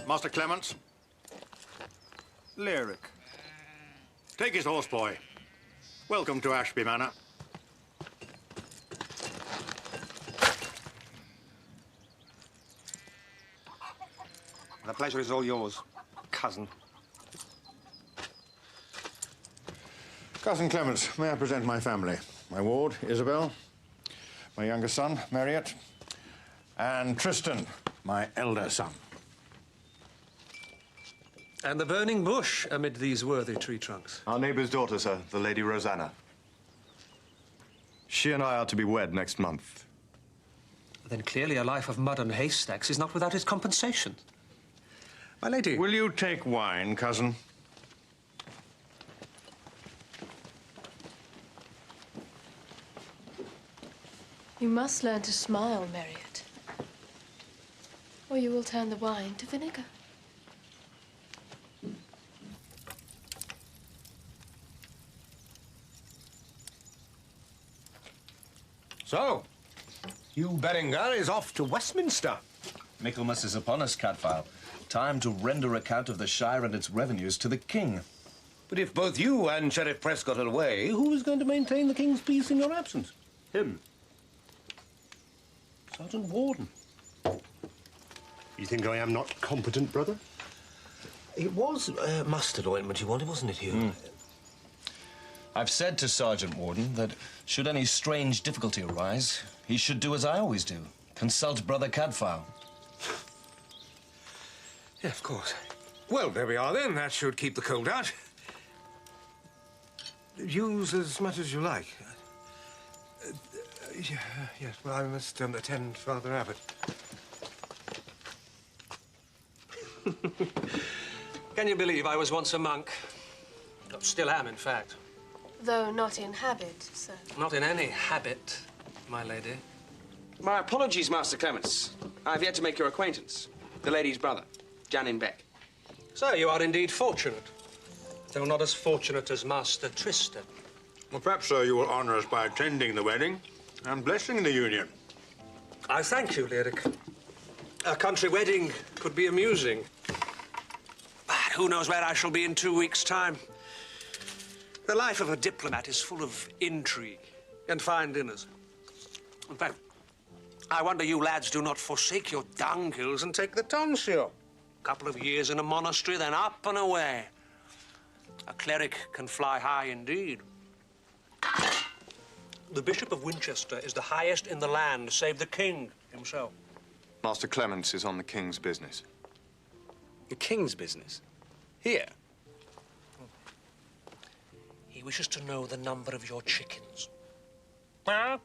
Master Clements. Cleric. Take his horse, boy. Welcome to Ashby Manor. The pleasure is all yours, cousin. Cousin Clements, may I present my family? My ward, Isabel, my younger son, Marriott, and Tristan, my elder son. And the burning bush amid these worthy tree trunks. Our neighbour's daughter, sir, the Lady Rosanna. She and I are to be wed next month. Then clearly a life of mud and haystacks is not without its compensation. My lady. Will you take wine, cousin? You must learn to smile, Marriott, or you will turn the wine to vinegar. So, Hugh Beringer is off to Westminster. Michaelmas is upon us, Cadfael. Time to render account of the Shire and its revenues to the King. But if both you and Sheriff Prescott are away, who is going to maintain the King's peace in your absence? Him. Sergeant Warden. You think I am not competent, brother? It was mustard ointment you wanted, wasn't it, Hugh? I've said to Sergeant Warden that should any strange difficulty arise, he should do as I always do. Consult Brother Cadfael. Yeah, of course. Well, there we are then. That should keep the cold out. Use as much as you like. Yes, well, I must attend Father Abbot. Can you believe I was once a monk? Still am, in fact. Though not in habit, sir. Not in any habit, my lady. My apologies, Master Clements. I've yet to make your acquaintance. The lady's brother, Janin Beck. So you are indeed fortunate, though not as fortunate as Master Tristan. Well, perhaps, sir, you will honor us by attending the wedding and blessing the union. I thank you, Lyric. A country wedding could be amusing. But who knows where I shall be in 2 weeks' time? The life of a diplomat is full of intrigue and fine dinners. In fact, I wonder you lads do not forsake your dunghills and take the tonsure. A couple of years in a monastery, then up and away. A cleric can fly high indeed. The Bishop of Winchester is the highest in the land, save the king himself. Master Clements is on the King's business. The King's business? Here? He wishes to know the number of your chickens. No.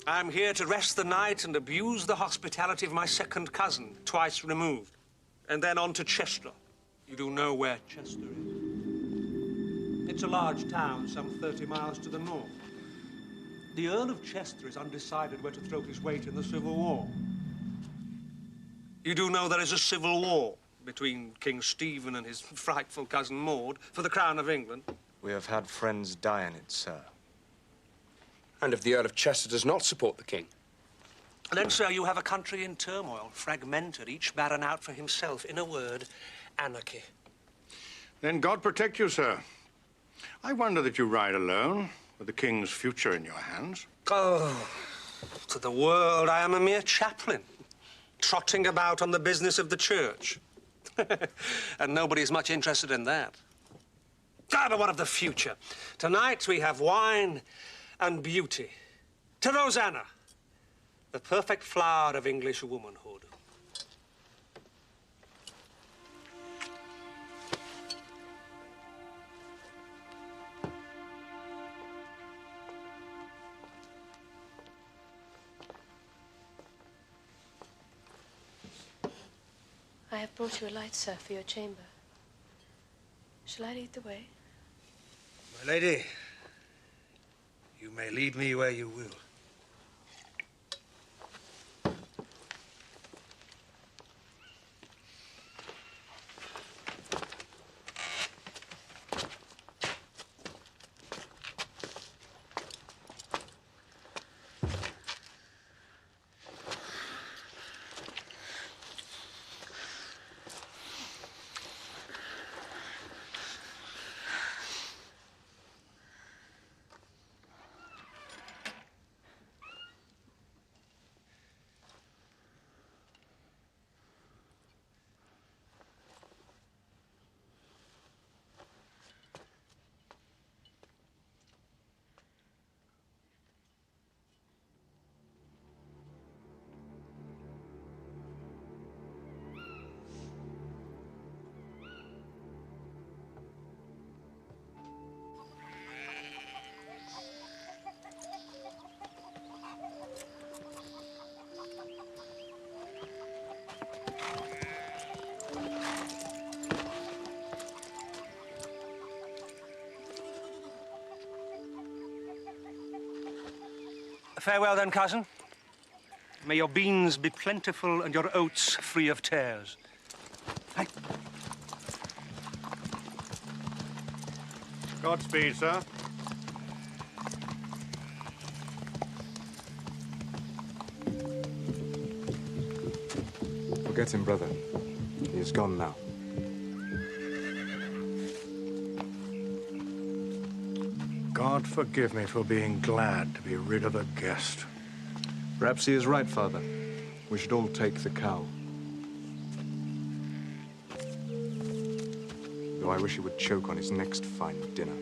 I'm here to rest the night and abuse the hospitality of my second cousin, twice removed. And then on to Chester. You do know where Chester is. It's a large town, some 30 miles to the north. The Earl of Chester is undecided where to throw his weight in the Civil War. You do know there is a civil war between King Stephen and his frightful cousin Maud for the crown of England. We have had friends die in it, sir. And if the Earl of Chester does not support the King? And then, sir, you have a country in turmoil, fragmented, each baron out for himself. In a word, anarchy. Then God protect you, sir. I wonder that you ride alone, with the King's future in your hands. Oh, to the world, I am a mere chaplain, trotting about on the business of the church. And nobody's much interested in that. Ah, but what of the future? Tonight we have wine and beauty. To Rosanna, the perfect flower of English womanhood. I have brought you a light, sir, for your chamber. Shall I lead the way? My lady, you may lead me where you will. Farewell then, cousin. May your beans be plentiful and your oats free of tares. Hey. Godspeed, sir. Forget him, brother. He is gone now. God forgive me for being glad to be rid of a guest. Perhaps he is right, Father. We should all take the cow. Though I wish he would choke on his next fine dinner.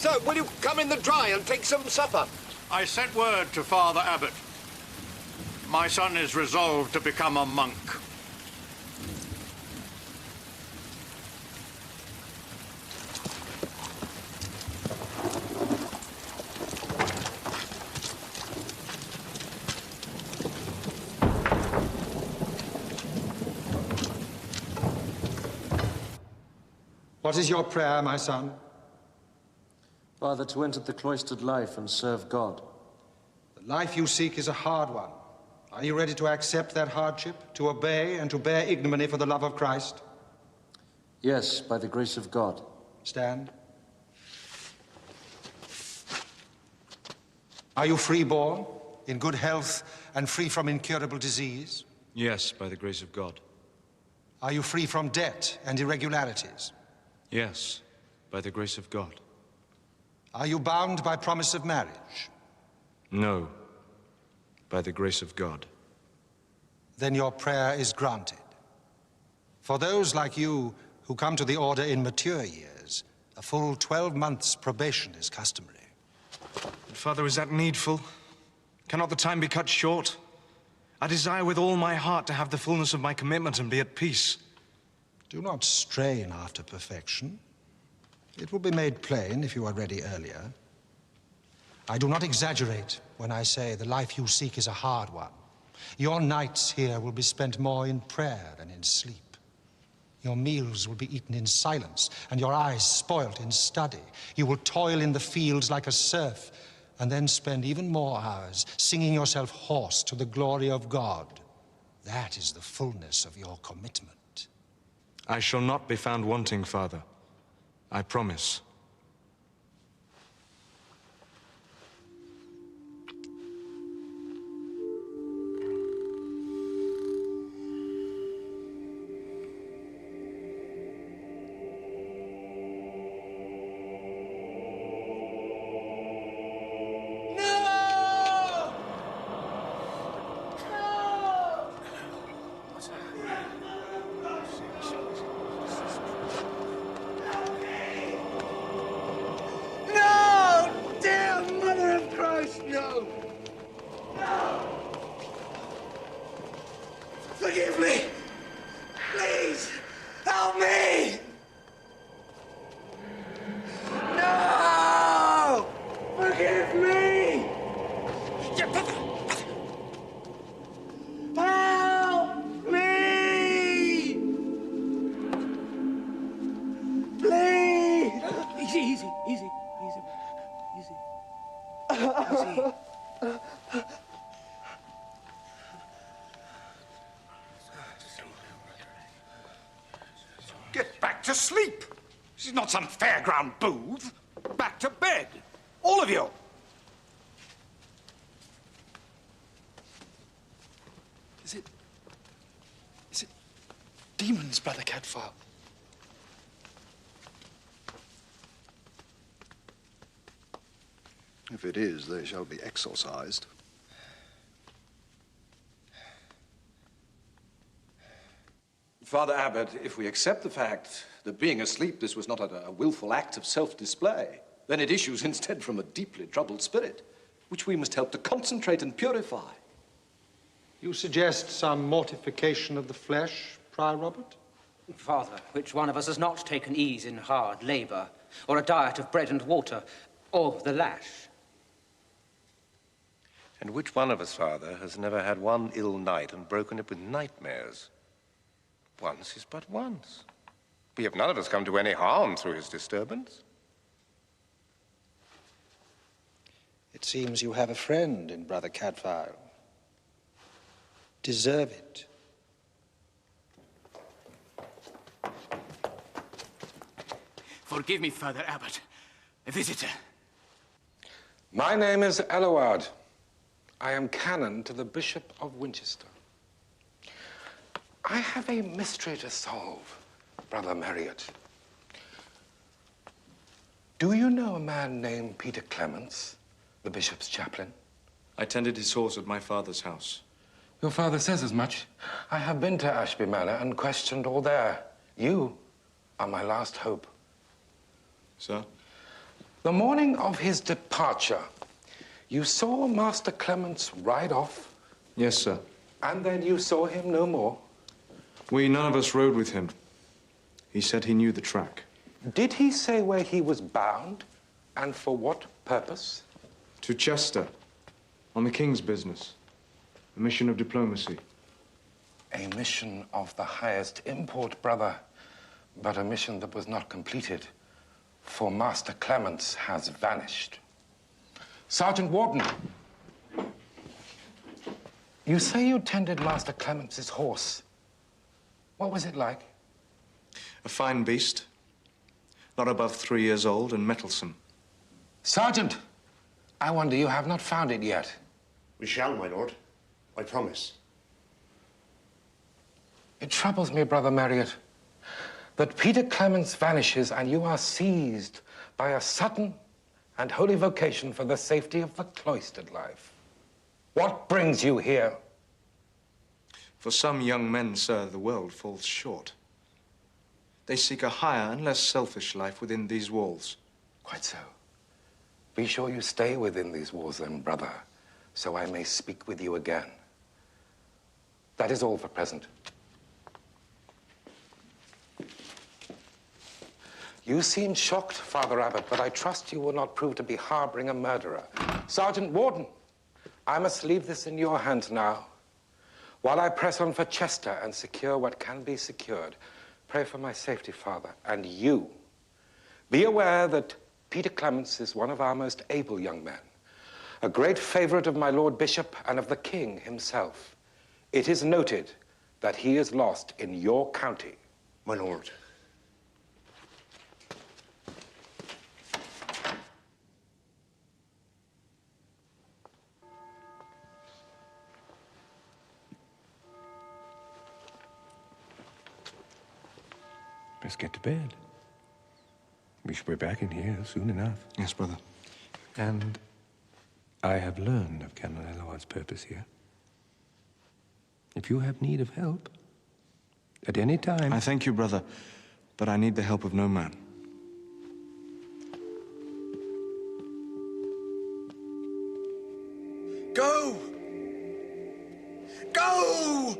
So, will you come in the dry and take some supper? I sent word to Father Abbot. My son is resolved to become a monk. What is your prayer, my son? Father, to enter the cloistered life and serve God. The life you seek is a hard one. Are you ready to accept that hardship, to obey and to bear ignominy for the love of Christ? Yes, by the grace of God. Stand. Are you freeborn, in good health and free from incurable disease? Yes, by the grace of God. Are you free from debt and irregularities? Yes, by the grace of God. Are you bound by promise of marriage? No, by the grace of God. Then your prayer is granted. For those like you who come to the order in mature years, a full 12 months probation is customary. But Father, is that needful? Cannot the time be cut short? I desire with all my heart to have the fullness of my commitment and be at peace. Do not strain after perfection. It will be made plain if you are ready earlier. I do not exaggerate when I say the life you seek is a hard one. Your nights here will be spent more in prayer than in sleep. Your meals will be eaten in silence, and your eyes spoilt in study. You will toil in the fields like a serf, and then spend even more hours singing yourself hoarse to the glory of God. That is the fullness of your commitment. I shall not be found wanting, Father. I promise. Get back to sleep. This is not some fairground booth. Back to bed. All of you. Is it demons, Brother Cadfael? If it is, they shall be exorcised. Father Abbot, if we accept the fact that being asleep this was not a willful act of self-display, then it issues instead from a deeply troubled spirit, which we must help to concentrate and purify. You suggest some mortification of the flesh, Prior Robert? Father, which one of us has not taken ease in hard labor, or a diet of bread and water, or the lash? And which one of us, Father, has never had one ill night and broken it with nightmares? Once is but once. We have none of us come to any harm through his disturbance. It seems you have a friend in Brother Cadfael. Deserve it. Forgive me, Father Abbot. A visitor. My name is Eloward. I am canon to the Bishop of Winchester. I have a mystery to solve, Brother Marriott. Do you know a man named Peter Clements, the bishop's chaplain? I tended his horse at my father's house. Your father says as much. I have been to Ashby Manor and questioned all there. You are my last hope. Sir? The morning of his departure, you saw Master Clements ride off? Yes, sir. And then you saw him no more? None of us rode with him. He said he knew the track. Did he say where he was bound and for what purpose? To Chester, on the king's business. A mission of diplomacy. A mission of the highest import, brother, but a mission that was not completed, for Master Clements has vanished. Sergeant Warden, you say you tended Master Clements' horse. What was it like? A fine beast. Not above 3 years old and mettlesome. Sergeant, I wonder you have not found it yet. We shall, my lord. I promise. It troubles me, Brother Marriott, that Peter Clements vanishes and you are seized by a sudden and holy vocation for the safety of the cloistered life. What brings you here? For some young men, sir, the world falls short. They seek a higher and less selfish life within these walls. Quite so. Be sure you stay within these walls then, brother, so I may speak with you again. That is all for present. You seem shocked, Father Abbot, but I trust you will not prove to be harboring a murderer. Sergeant Warden, I must leave this in your hands now. While I press on for Chester and secure what can be secured, pray for my safety, Father, and you. Be aware that Peter Clements is one of our most able young men, a great favorite of my Lord Bishop and of the King himself. It is noted that he is lost in your county. My lord. Let's get to bed. We should be back in here soon enough. Yes, brother. And I have learned of Canon Eloward's purpose here. If you have need of help, at any time... I thank you, brother, but I need the help of no man. Go! Go!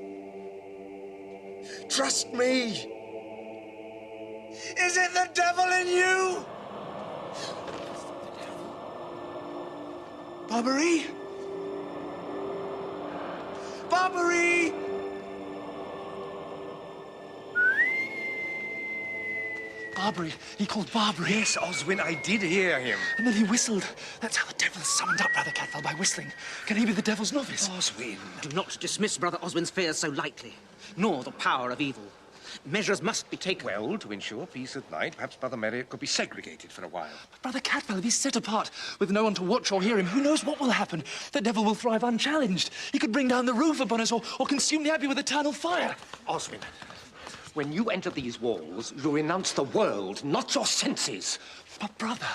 Trust me! Is it the devil in you? Barbary? Barbary! Barbary. He called Barbary. Yes, Oswin, I did hear him. And then he whistled. That's how the devil is summoned up, Brother Cadfael, by whistling. Can he be the devil's novice? Oswin. Do not dismiss Brother Oswin's fears so lightly, nor the power of evil. Measures must be taken. Well, to ensure peace at night, perhaps Brother Marriott could be segregated for a while. Brother Cadfael, if he's set apart with no one to watch or hear him, who knows what will happen? The devil will thrive unchallenged. He could bring down the roof upon us or consume the Abbey with eternal fire. Oswin, when you enter these walls, you renounce the world, not your senses. But, brother,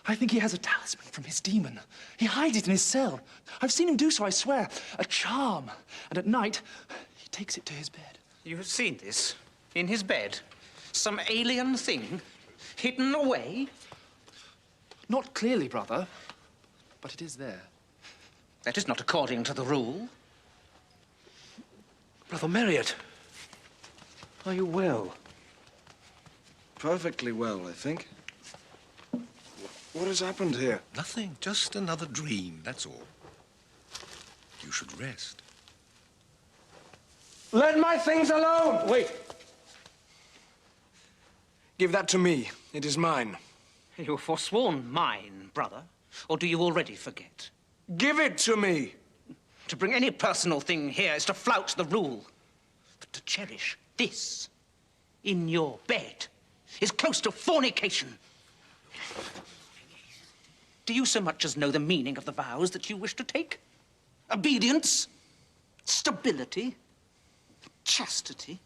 I think he has a talisman from his demon. He hides it in his cell. I've seen him do so, I swear. A charm. And at night, he takes it to his bed. You have seen this? In his bed? Some alien thing? Hidden away? Not clearly, brother, but it is there. That is not according to the rule. Brother Marriott, are you well? Perfectly well, I think. What has happened here? Nothing, just another dream, that's all. You should rest. let my things alone! Wait. Give that to me. It is mine. You're forsworn mine, brother. Or do you already forget? Give it to me! To bring any personal thing here is to flout the rule. But to cherish this in your bed is close to fornication. Do you so much as know the meaning of the vows that you wish to take? Obedience? Stability? Chastity?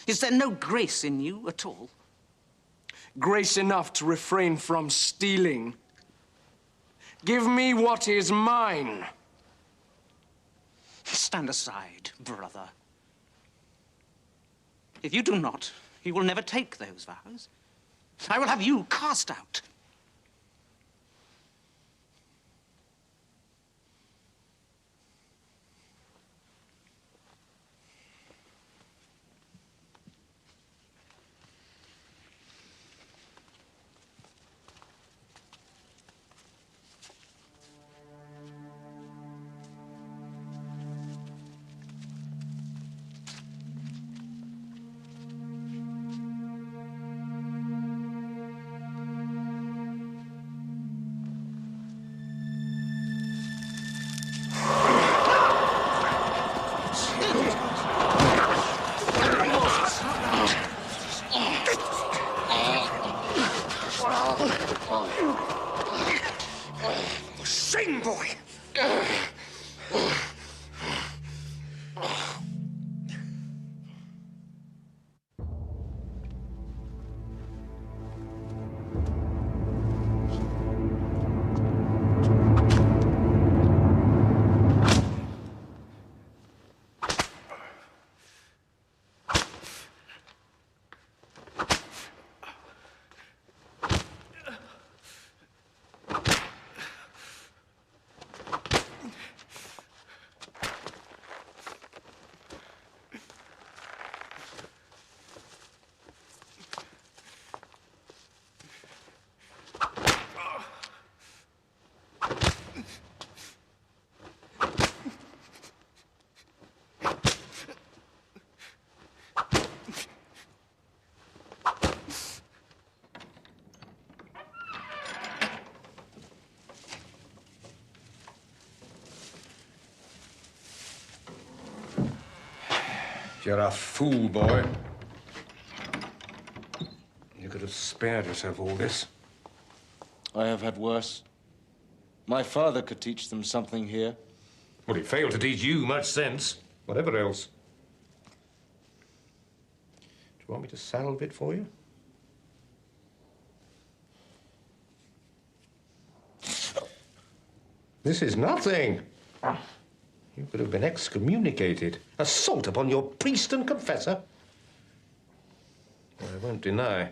Is there no grace in you at all? Grace enough to refrain from stealing. Give me what is mine. Stand aside, brother. If you do not, you will never take those vows. I will have you cast out. Sing, boy! You're a fool, boy. You could have spared yourself all this. I have had worse. My father could teach them something here. Well, he failed to teach you much sense. Whatever else. Do you want me to salve it for you? This is nothing. You could have been excommunicated. Assault upon your priest and confessor. I won't deny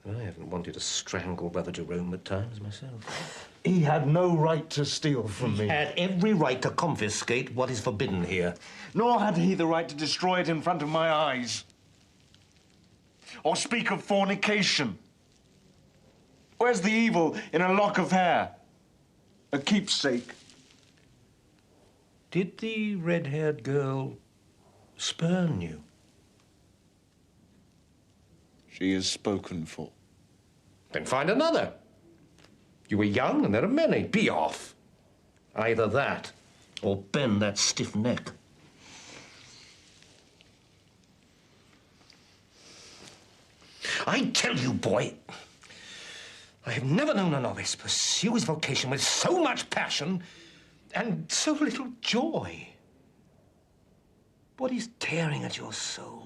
that I haven't wanted to strangle Brother Jerome at times myself. He had no right to steal from me. He had every right to confiscate what is forbidden here. Nor had he the right to destroy it in front of my eyes. Or speak of fornication. Where's the evil in a lock of hair? A keepsake. Did the red-haired girl spurn you? She is spoken for. Then find another. You were young, and there are many. Be off. Either that, or bend that stiff neck. I tell you, boy, I have never known a novice pursue his vocation with so much passion and so little joy. What is tearing at your soul?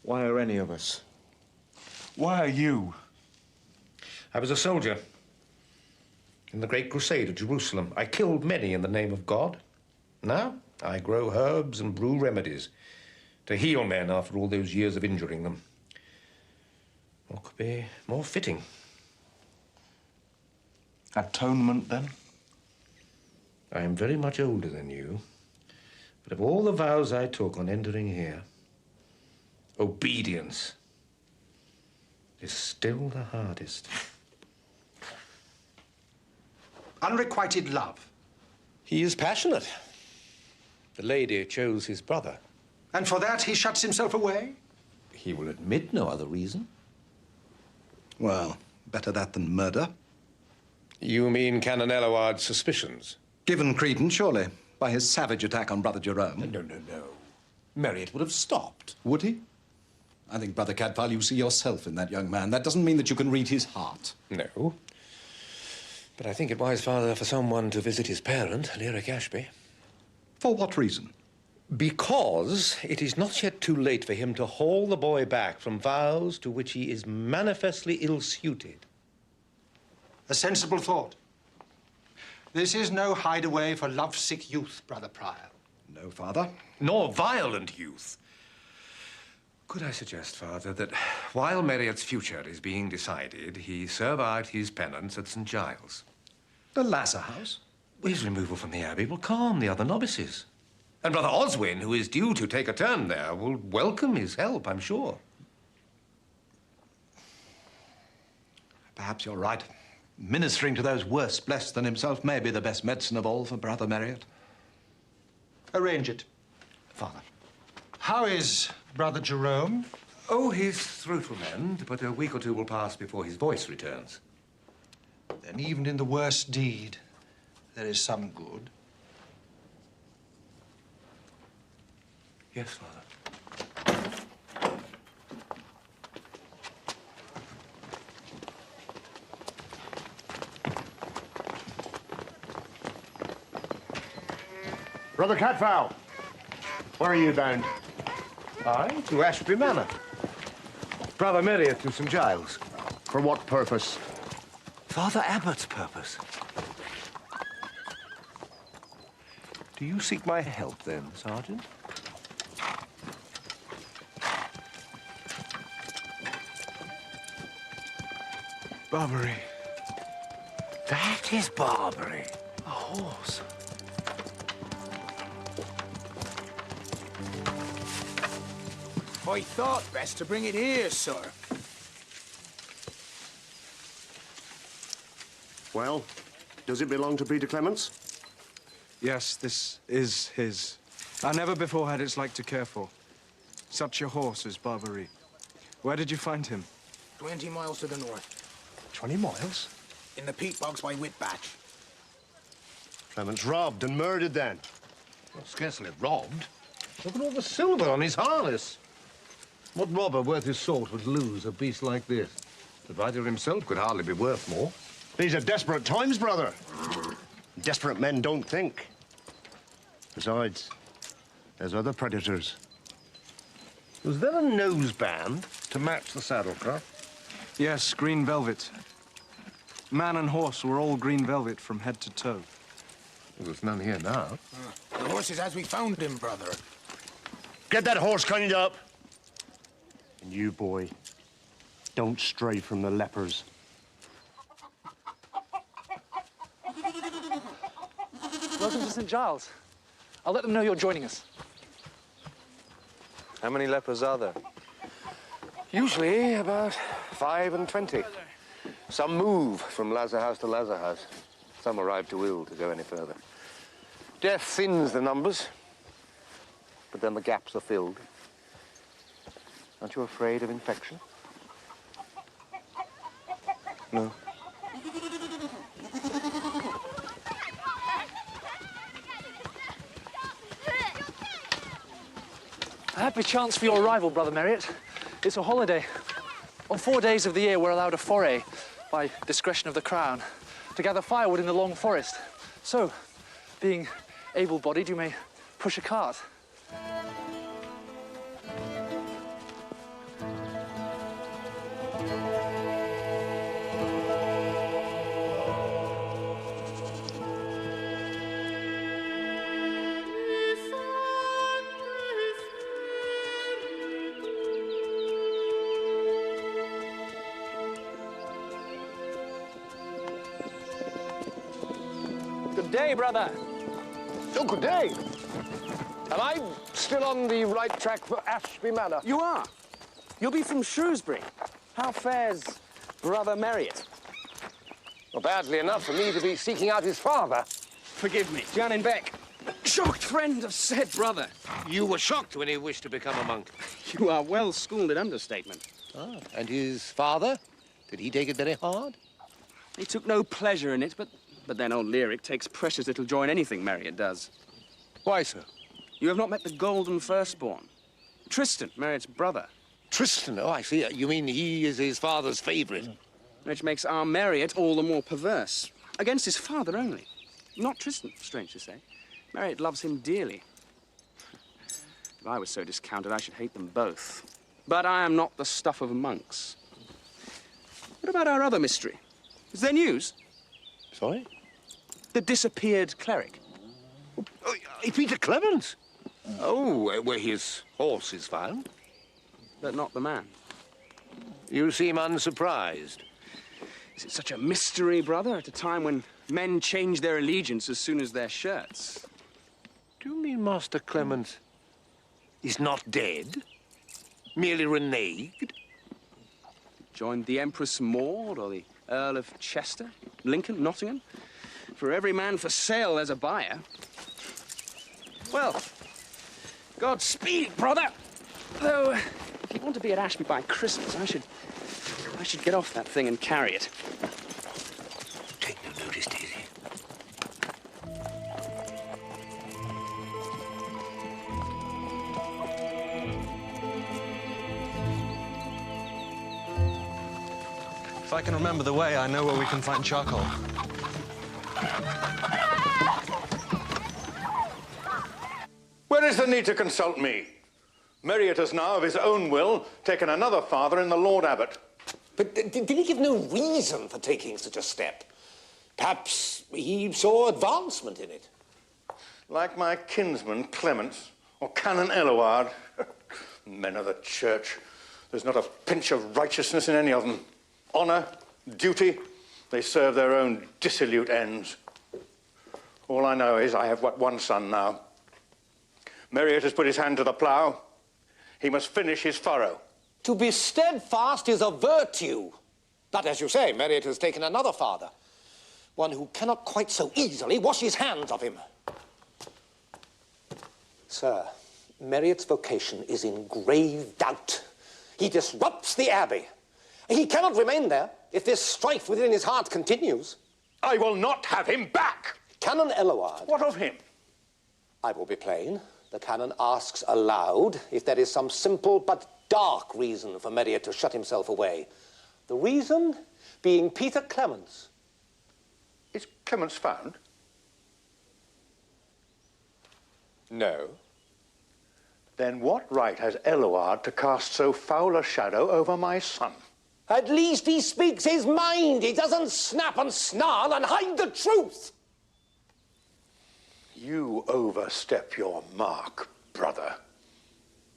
Why are any of us? Why are you? I was a soldier in the Great Crusade of Jerusalem. I killed many in the name of God. Now I grow herbs and brew remedies to heal men after all those years of injuring them. What could be more fitting? Atonement, then? I am very much older than you, but of all the vows I took on entering here, obedience is still the hardest. Unrequited love. He is passionate. The lady chose his brother. And for that he shuts himself away? He will admit no other reason. Well, better that than murder. You mean Canon Eloard's suspicions? Given credence, surely, by his savage attack on Brother Jerome. No. Marriott would have stopped. Would he? I think, Brother Cadfael, you see yourself in that young man. That doesn't mean that you can read his heart. No. But I think it wise, Father, for someone to visit his parent, cleric Ashby. For what reason? Because it is not yet too late for him to haul the boy back from vows to which he is manifestly ill-suited. A sensible thought. This is no hideaway for lovesick youth, Brother Prior. No, Father. Nor violent youth. Could I suggest, Father, that while Marriott's future is being decided, he serve out his penance at St. Giles? The Lazar House? His removal from the Abbey will calm the other novices. And Brother Oswin, who is due to take a turn there, will welcome his help, I'm sure. Perhaps you're right. Ministering to those worse blessed than himself may be the best medicine of all for Brother Marriott. Arrange it. Father. How is Brother Jerome? Oh, his throat will mend, but a week or two will pass before his voice returns. Then even in the worst deed, there is some good. Yes, Father. Brother Cadfael, where are you bound? I? To Ashby Manor. Brother Marriott to St. Giles. For what purpose? Father Abbott's purpose. Do you seek my help, then, Sergeant? Barbary. That is Barbary. A horse. I thought best to bring it here, sir. Well, does it belong to Peter Clements? Yes, this is his. I never before had its like to care for. Such a horse as Barbary. Where did you find him? 20 miles to the north. 20 miles? In the peat bogs by Whitbatch. Clements robbed and murdered, then? Well, scarcely robbed. Look at all the silver on his harness. What robber worth his salt would lose a beast like this? The rider himself could hardly be worth more. These are desperate times, brother. Desperate men don't think. Besides, there's other predators. Was there a noseband to match the saddle cloth? Yes, green velvet. Man and horse were all green velvet from head to toe. Well, there's none here now. The horse is as we found him, brother. Get that horse kind up. And you, boy, don't stray from the lepers. Welcome to St. Giles. I'll let them know you're joining us. How many lepers are there? Usually about 5 and 20. Some move from Lazar house to Lazar house. Some arrive too ill to go any further. Death thins the numbers, but then the gaps are filled. Aren't you afraid of infection? No. A happy chance for your arrival, Brother Merritt. It's a holiday. On 4 days of the year, we're allowed a foray, by discretion of the Crown, to gather firewood in the long forest. So, being able-bodied, you may push a cart. Good day, brother. Oh, good day. Am I still on the right track for Ashby Manor? You are. You'll be from Shrewsbury. How fares Brother Merritt? Well, badly enough for me to be seeking out his father. Forgive me, Janin Beck. Shocked friend of said brother. You were shocked when he wished to become a monk. You are well schooled in understatement. Ah, and his father? Did he take it very hard? He took no pleasure in it, but then old Lyric takes precious little joy in anything Merritt does. Why so? You have not met the golden firstborn. Tristan, Merritt's brother. Tristan? Oh, I see. You mean he is his father's favourite? Which makes our Merritt all the more perverse. Against his father only. Not Tristan, strange to say. Merritt loves him dearly. If I was so discounted, I should hate them both. But I am not the stuff of monks. What about our other mystery? Is there news? Sorry? The disappeared cleric. Oh, Peter Clemens? Oh, where his horse is found. But not the man. You seem unsurprised. Is it such a mystery, brother, at a time when men change their allegiance as soon as their shirts? Do you mean Master Clemens is not dead? Merely reneged? Joined the Empress Maud or the Earl of Chester, Lincoln, Nottingham? For every man for sale, there's a buyer. Well, Godspeed, brother. Though, if you want to be at Ashby by Christmas, I should get off that thing and carry it. Take no notice, Daisy. If I can remember the way, I know where we can find charcoal. Where is the need to consult me? Merritt has now, of his own will, taken another father in the Lord Abbot. But did he give no reason for taking such a step? Perhaps he saw advancement in it. Like my kinsman, Clements, or Canon Eloward, men of the church, there's not a pinch of righteousness in any of them. Honour, duty, they serve their own dissolute ends. All I know is I have but one son now. Merritt has put his hand to the plough. He must finish his furrow. To be steadfast is a virtue. But as you say, Merritt has taken another father. One who cannot quite so easily wash his hands of him. Sir, Merritt's vocation is in grave doubt. He disrupts the abbey. He cannot remain there if this strife within his heart continues. I will not have him back! Canon Eloward. What of him? I will be plain. The canon asks aloud if there is some simple but dark reason for Merritt to shut himself away. The reason being Peter Clemens. Is Clemens found? No. Then what right has Eloward to cast so foul a shadow over my son? At least he speaks his mind. He doesn't snap and snarl and hide the truth. You overstep your mark, brother.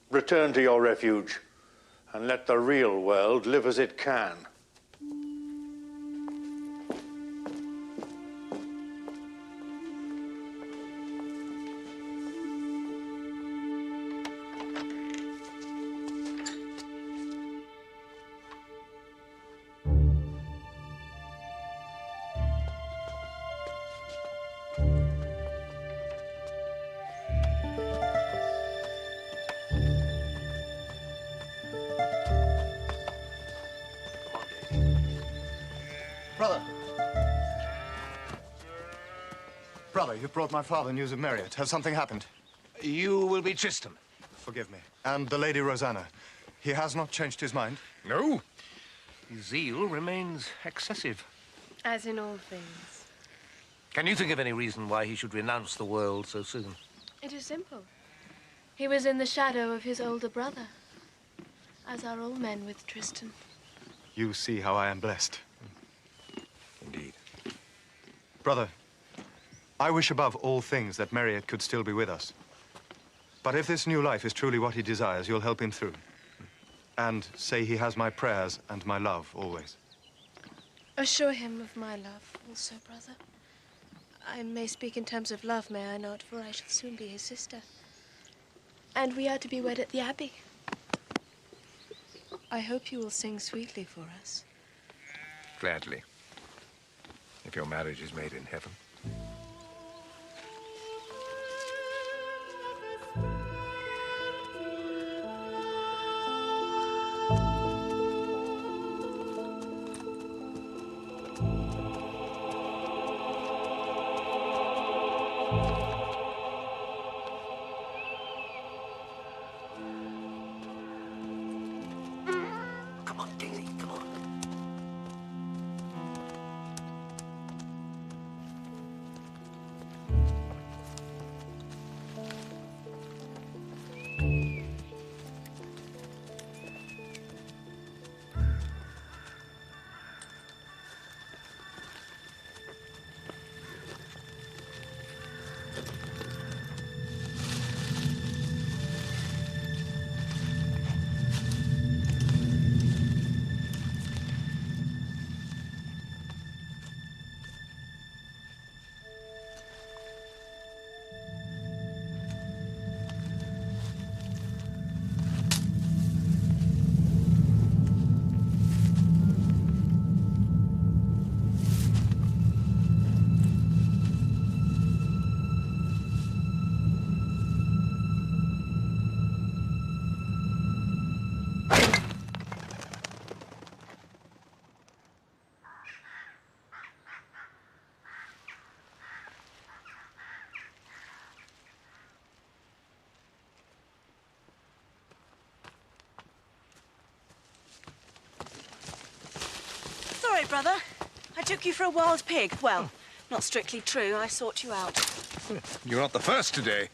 Return to your refuge and let the real world live as it can. Brother! Brother, you've brought my father news of Marriott. Has something happened? You will be Tristan. Forgive me. And the Lady Rosanna. He has not changed his mind? No. His zeal remains excessive. As in all things. Can you think of any reason why he should renounce the world so soon? It is simple. He was in the shadow of his older brother, as are all men with Tristan. You see how I am blessed. Indeed. Brother, I wish above all things that Marriott could still be with us. But if this new life is truly what he desires, you'll help him through. And say he has my prayers and my love always. Assure him of my love also, brother. I may speak in terms of love, may I not? For I shall soon be his sister. And we are to be wed at the Abbey. I hope you will sing sweetly for us. Gladly. If your marriage is made in heaven. Sorry, brother. I took you for a wild pig. Well, not strictly true. I sought you out. You're not the first today.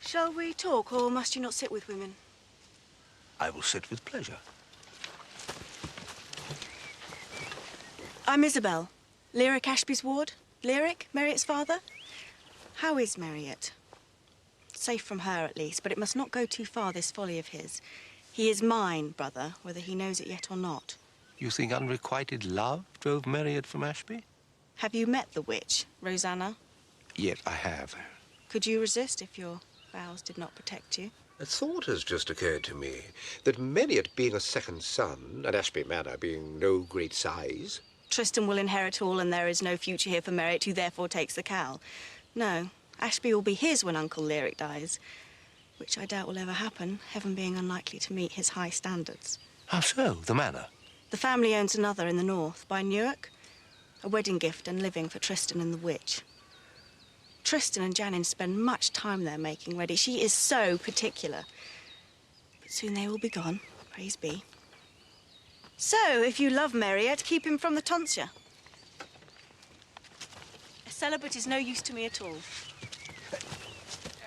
Shall we talk, or must you not sit with women? I will sit with pleasure. I'm Isabel. Lyric Ashby's ward. Lyric, Marriott's father. How is Marriott? Safe from her, at least, but it must not go too far, this folly of his. He is mine, brother, whether he knows it yet or not. You think unrequited love drove Marriott from Ashby? Have you met the witch, Rosanna? Yet I have. Could you resist if your vows did not protect you? A thought has just occurred to me that Marriott being a second son, and Ashby Manor being no great size... Tristan will inherit all, and there is no future here for Marriott, who therefore takes the cowl. No, Ashby will be his when Uncle Lyric dies, which I doubt will ever happen, heaven being unlikely to meet his high standards. How so? The manor? The family owns another in the north, by Newark. A wedding gift and living for Tristan and the witch. Tristan and Janin spend much time there making ready. She is so particular. But soon they will be gone, praise be. So, if you love Marriott, keep him from the tonsure. A celibate is no use to me at all.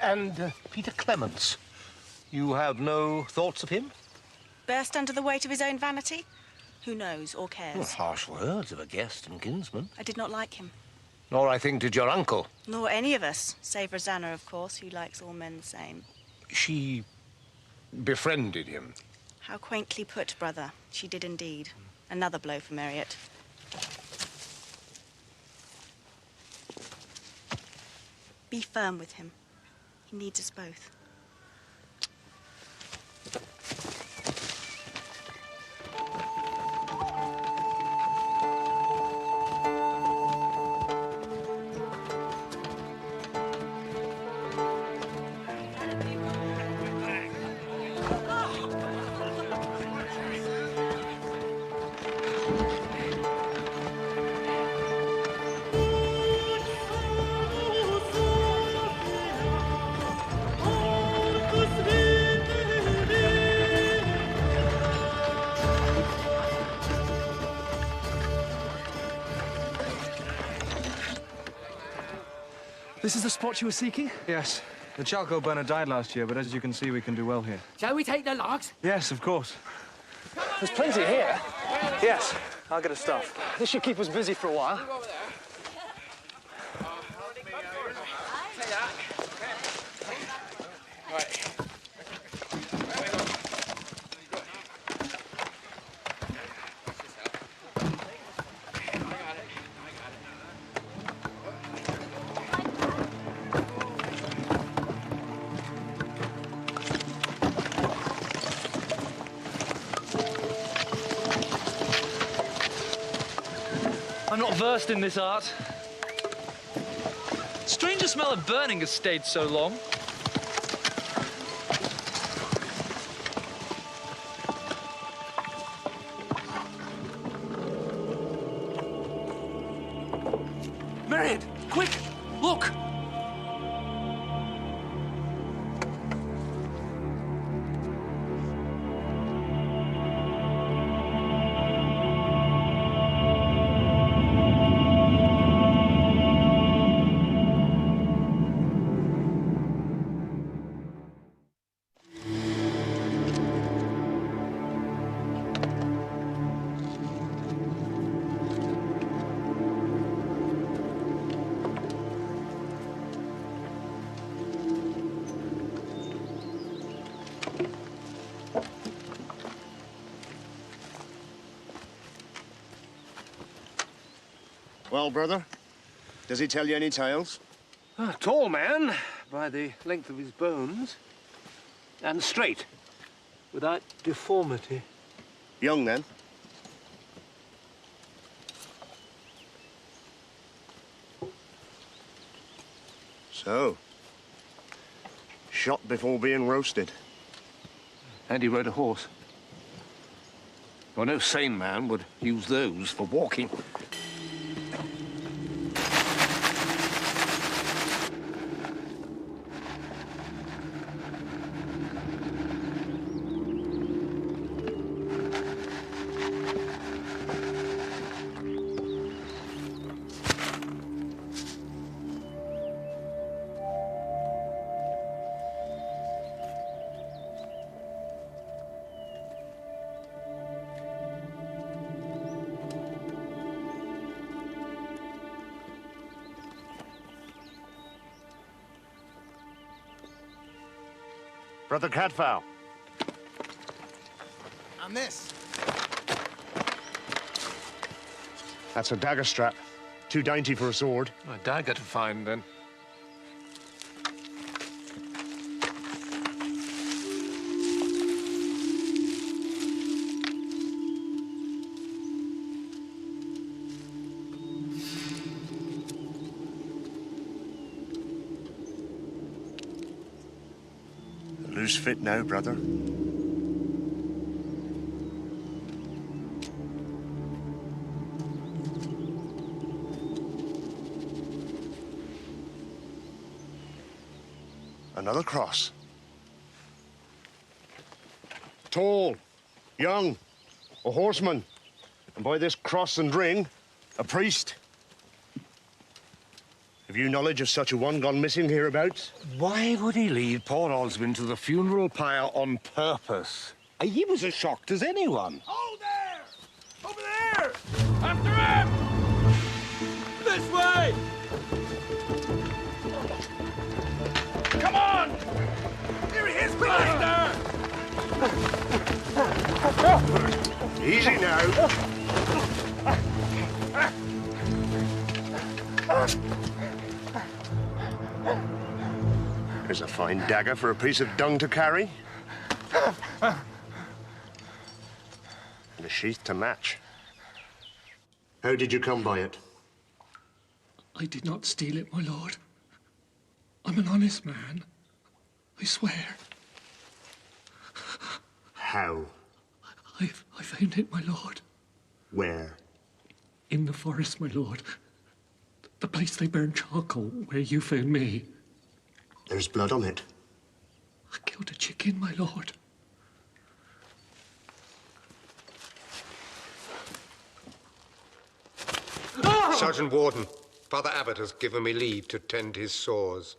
And Peter Clements? You have no thoughts of him? Burst under the weight of his own vanity? Who knows or cares? Well, harsh words of a guest and kinsman. I did not like him. Nor, I think, did your uncle. Nor any of us, save Rosanna, of course, who likes all men the same. She befriended him. How quaintly put, brother. She did indeed. Another blow for Marriott. Be firm with him. He needs us both. This is the spot you were seeking? Yes. The charcoal burner died last year, but as you can see, we can do well here. Shall we take the logs? Yes, of course. There's plenty here. Yes, I'll get a stuff. This should keep us busy for a while. I'm not versed in this art. Strange the smell of burning has stayed so long. Myriad, quick, look! Well, brother, does he tell you any tales? A tall man, by the length of his bones, and straight, without deformity. Young, then? So, shot before being roasted. And he rode a horse. Well, no sane man would use those for walking. Brother Cadfael. And this? That's a dagger strap. Too dainty for a sword. A dagger to find, then. Loose fit now, brother. Another cross. Tall, young, a horseman, and by this cross and ring, a priest. Have you knowledge of such a one gone missing hereabouts? Why would he lead poor Osmond to the funeral pyre on purpose? He was as shocked as anyone. Hold there! Over there! After him! This way! Come on! Here he is, master! Easy now. There's a fine dagger for a piece of dung to carry. And a sheath to match. How did you come by it? I did not steal it, my lord. I'm an honest man. I swear. How? I found it, my lord. Where? In the forest, my lord. The place they burn charcoal, where you found me. There's blood on it. I killed a chicken, my lord. Sergeant Warden, Father Abbot has given me leave to tend his sores.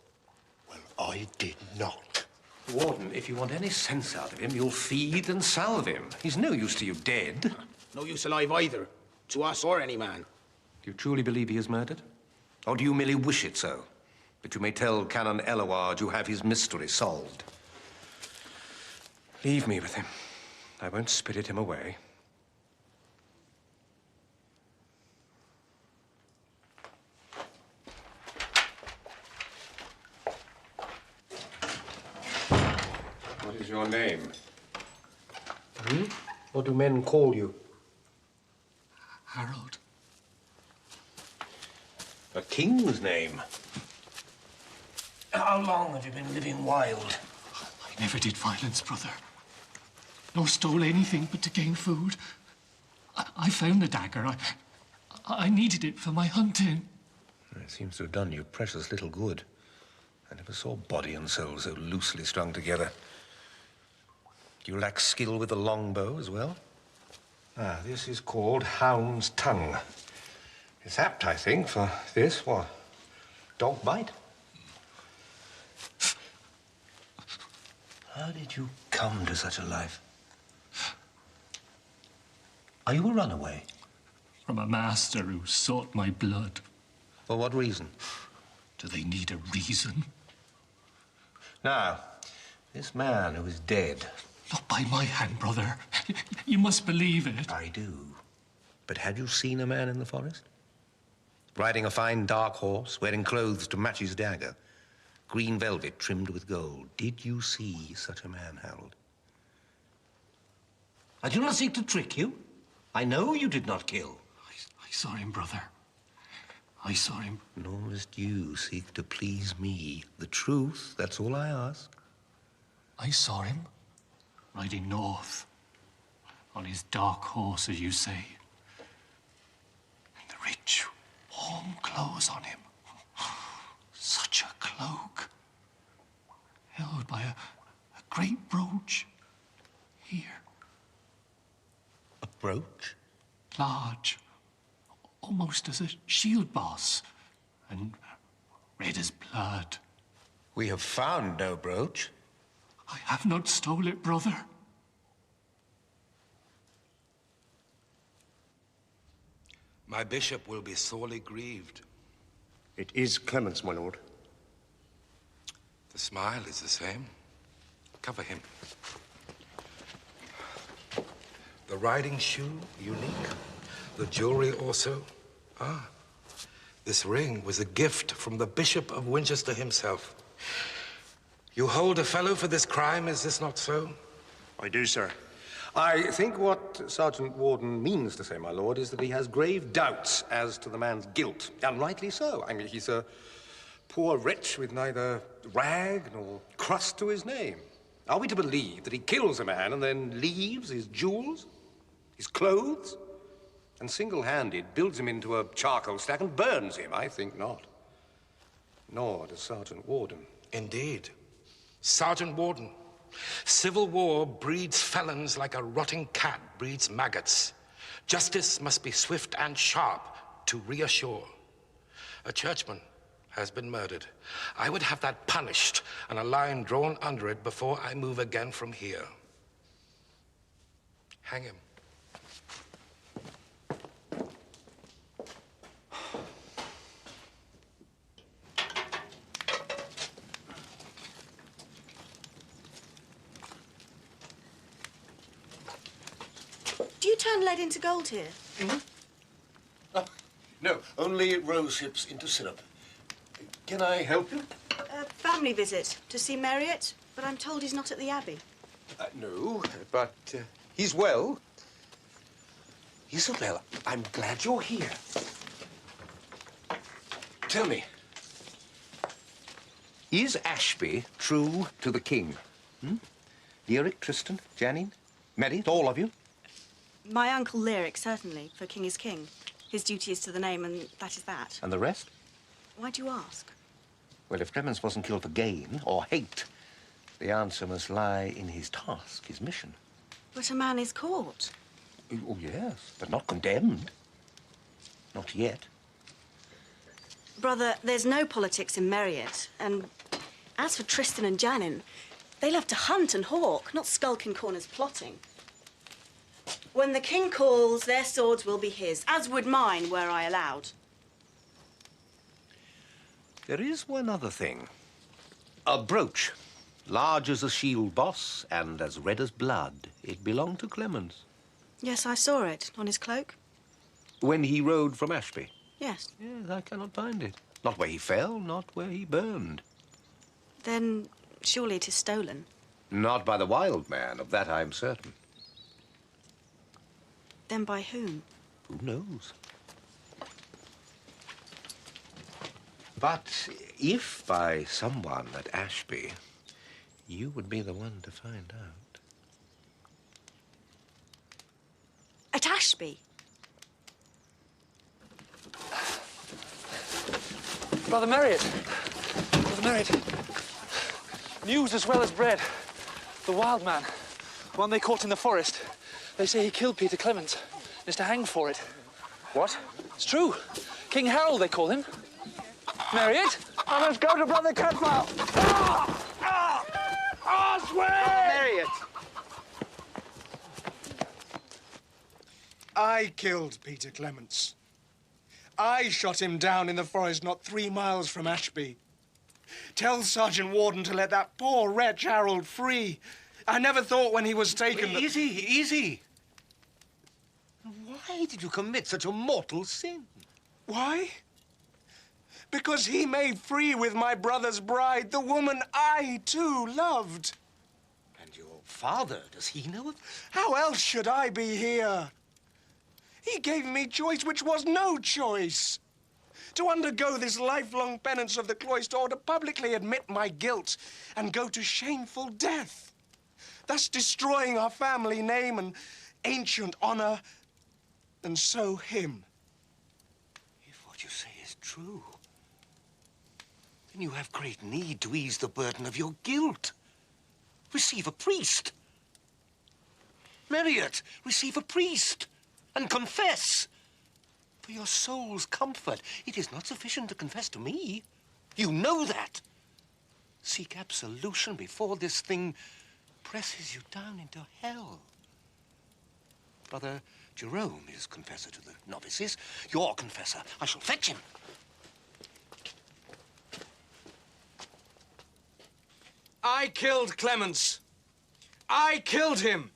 Well, I did not. Warden, if you want any sense out of him, you'll feed and salve him. He's no use to you dead. No use alive either, to us or any man. Do you truly believe he is murdered? Or do you merely wish it so? That you may tell Canon Eloward you have his mystery solved. Leave me with him. I won't spirit him away. What is your name? What do men call you? Harold. A king's name. How long have you been living wild? I never did violence, brother. Nor stole anything but to gain food. I found the dagger. I needed it for my hunting. It seems to have done you precious little good. I never saw body and soul so loosely strung together. Do you lack skill with the longbow as well? Ah, this is called hound's tongue. It's apt, I think, for this. What? Dog bite? How did you come to such a life? Are you a runaway? From a master who sought my blood. For what reason? Do they need a reason? Now, this man who is dead... Not by my hand, brother. You must believe it. I do. But had you seen a man in the forest? Riding a fine dark horse, wearing clothes to match his dagger, green velvet trimmed with gold. Did you see such a man, Harold? I do not seek to trick you. I know you did not kill. I saw him, brother. I saw him. Nor must you seek to please me. The truth, that's all I ask. I saw him riding north on his dark horse, as you say. And the rich, warm clothes on him. Such a cloak. Held by a great brooch. Here. A brooch? Large. Almost as a shield boss. And red as blood. We have found no brooch. I have not stole it, brother. My bishop will be sorely grieved. It is Clemens, my lord. The smile is the same. Cover him. The riding shoe, unique. The jewelry also. Ah, this ring was a gift from the Bishop of Winchester himself. You hold a fellow for this crime, is this not so? I do, sir. I think what Sergeant Warden means to say, my lord, is that he has grave doubts as to the man's guilt. And rightly so. I mean, he's a poor wretch with neither rag nor crust to his name. Are we to believe that he kills a man and then leaves his jewels, his clothes, and single-handed builds him into a charcoal stack and burns him? I think not. Nor does Sergeant Warden. Indeed. Sergeant Warden, civil war breeds felons like a rotting cat breeds maggots. Justice must be swift and sharp to reassure. A churchman has been murdered. I would have that punished and a line drawn under it before I move again from here. Hang him. Do you turn lead into gold here? No, only rose hips into syrup. Can I help you? A family visit to see Marriott, but I'm told he's not at the Abbey. No, but he's well. Isabel, I'm glad you're here. Tell me, is Ashby true to the king? Lyric, Tristan, Janine, Marriott, all of you? My uncle Lyric, certainly, for king is king. His duty is to the name, and that is that. And the rest? Why do you ask? Well, if Clemens wasn't killed for gain or hate, the answer must lie in his task, his mission. But a man is caught. Oh, yes, but not condemned. Not yet. Brother, there's no politics in Merriott. And as for Tristan and Janin, they love to hunt and hawk, not skulk in corners plotting. When the king calls, their swords will be his, as would mine were I allowed. There is one other thing. A brooch, large as a shield boss and as red as blood. It belonged to Clemens. Yes, I saw it on his cloak. When he rode from Ashby? Yes. Yes, I cannot find it. Not where he fell, not where he burned. Then surely it is stolen. Not by the wild man, of that I'm certain. Then by whom? Who knows? But if by someone at Ashby, you would be the one to find out. At Ashby? Brother Merriott! Brother Merriott! News as well as bread. The wild man, one they caught in the forest. They say he killed Peter Clemens and is to hang for it. What? It's true. King Harold, they call him. Merriott? I must go to Brother Cadfael. Ashby! Merriott! I killed Peter Clemens. I shot him down in the forest not 3 miles from Ashby. Tell Sergeant Warden to let that poor wretch Harold free. I never thought when he was taken that... Easy. Why did you commit such a mortal sin? Why? Because he made free with my brother's bride, the woman I, too, loved. And your father, does he know of? How else should I be here? He gave me choice which was no choice. To undergo this lifelong penance of the cloister, or to publicly admit my guilt and go to shameful death, thus destroying our family name and ancient honor, and so him. If what you say is true, then you have great need to ease the burden of your guilt. Receive a priest. Merriott, receive a priest and confess. For your soul's comfort, it is not sufficient to confess to me. You know that. Seek absolution before this thing presses you down into hell. Brother Jerome is confessor to the novices. Your confessor. I shall fetch him. I killed Clemens. I killed him.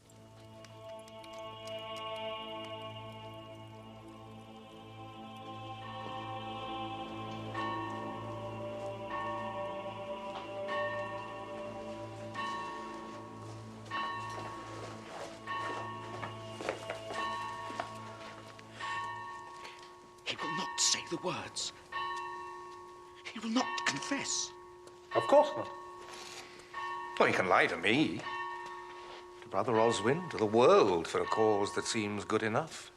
He will not say the words. He will not confess. Of course not. Well, he can lie to me, to Brother Oswin, to the world for a cause that seems good enough.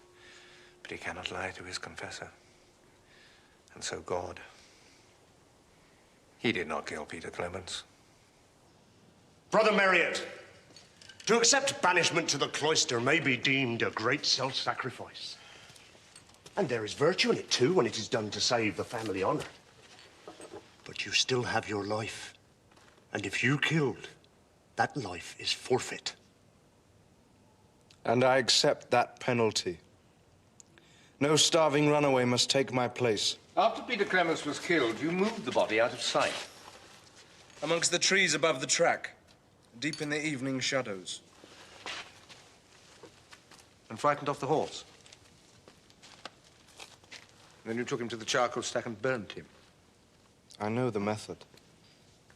But he cannot lie to his confessor. And so God. He did not kill Peter Clemens. Brother Merriott, to accept banishment to the cloister may be deemed a great self-sacrifice. And there is virtue in it, too, when it is done to save the family honor. But you still have your life. And if you killed, that life is forfeit. And I accept that penalty. No starving runaway must take my place. After Peter Clemens was killed, you moved the body out of sight. Amongst the trees above the track, deep in the evening shadows. And frightened off the horse. And then you took him to the charcoal stack and burnt him. I know the method.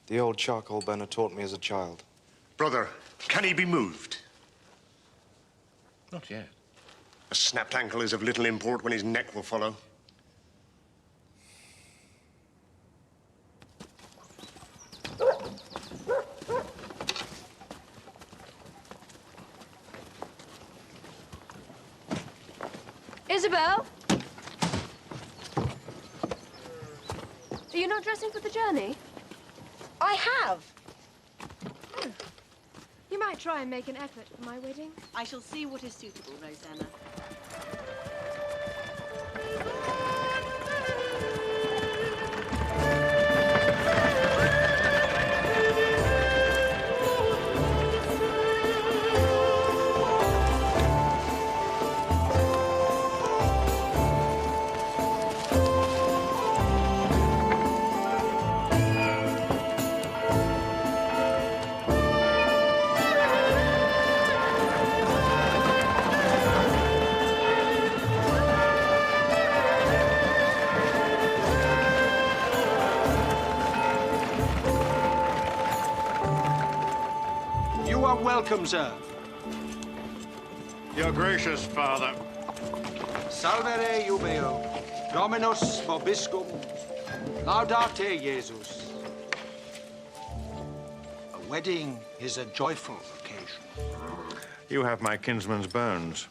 The old charcoal burner taught me as a child. Brother, can he be moved? Not yet. A snapped ankle is of little import when his neck will follow. Isabel? Are you not dressing for the journey? I have. You might try and make an effort for my wedding. I shall see what is suitable, Rosanna. welcome, sir. Your gracious father. Salvere jubeo, Dominus vobiscum, laudate Jesus. A wedding is a joyful occasion. You have my kinsman's bones.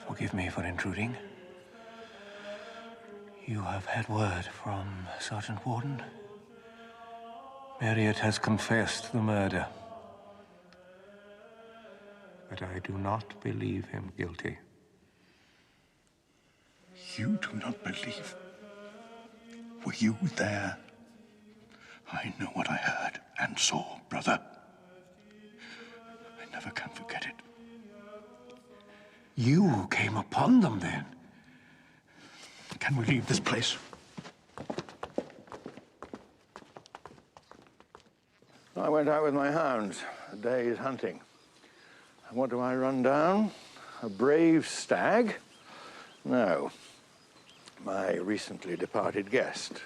Forgive me for intruding. You have had word from Sergeant Warden. Marriott has confessed the murder. But I do not believe him guilty. You do not believe? Were you there? I know what I heard and saw, brother. I never can forget it. You came upon them, then? Can we leave this place? I went out with my hounds, a day's hunting. And what do I run down? A brave stag? No. My recently departed guest.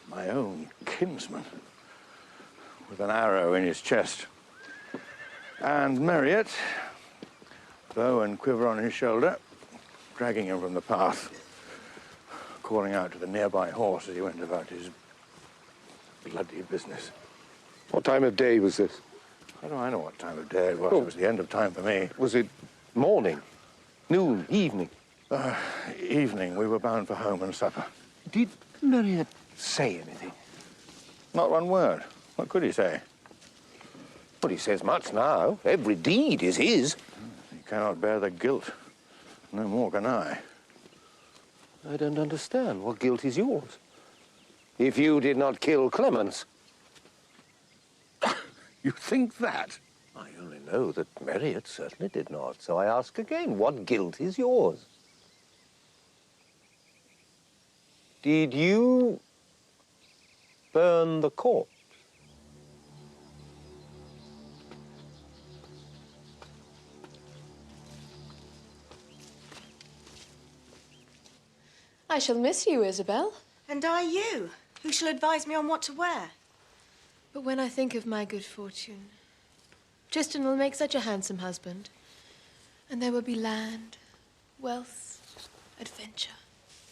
My own kinsman. With an arrow in his chest. And Marriott, bow and quiver on his shoulder, dragging him from the path, calling out to the nearby horse as he went about his bloody business. What time of day was this? How do I know what time of day it was? It was the end of time for me. Was it morning, noon, evening? Evening. We were bound for home and supper. Did Marriott say anything? Not one word. What could he say? Well, he says much now. Every deed is his. He cannot bear the guilt. No more can I. I don't understand. What guilt is yours? If you did not kill Clemens. You think that? I only know that Marriott certainly did not. So I ask again, what guilt is yours? Did you burn the corpse? I shall miss you, Isabel. And I you. Who shall advise me on what to wear? But when I think of my good fortune, Tristan will make such a handsome husband. And there will be land, wealth, adventure.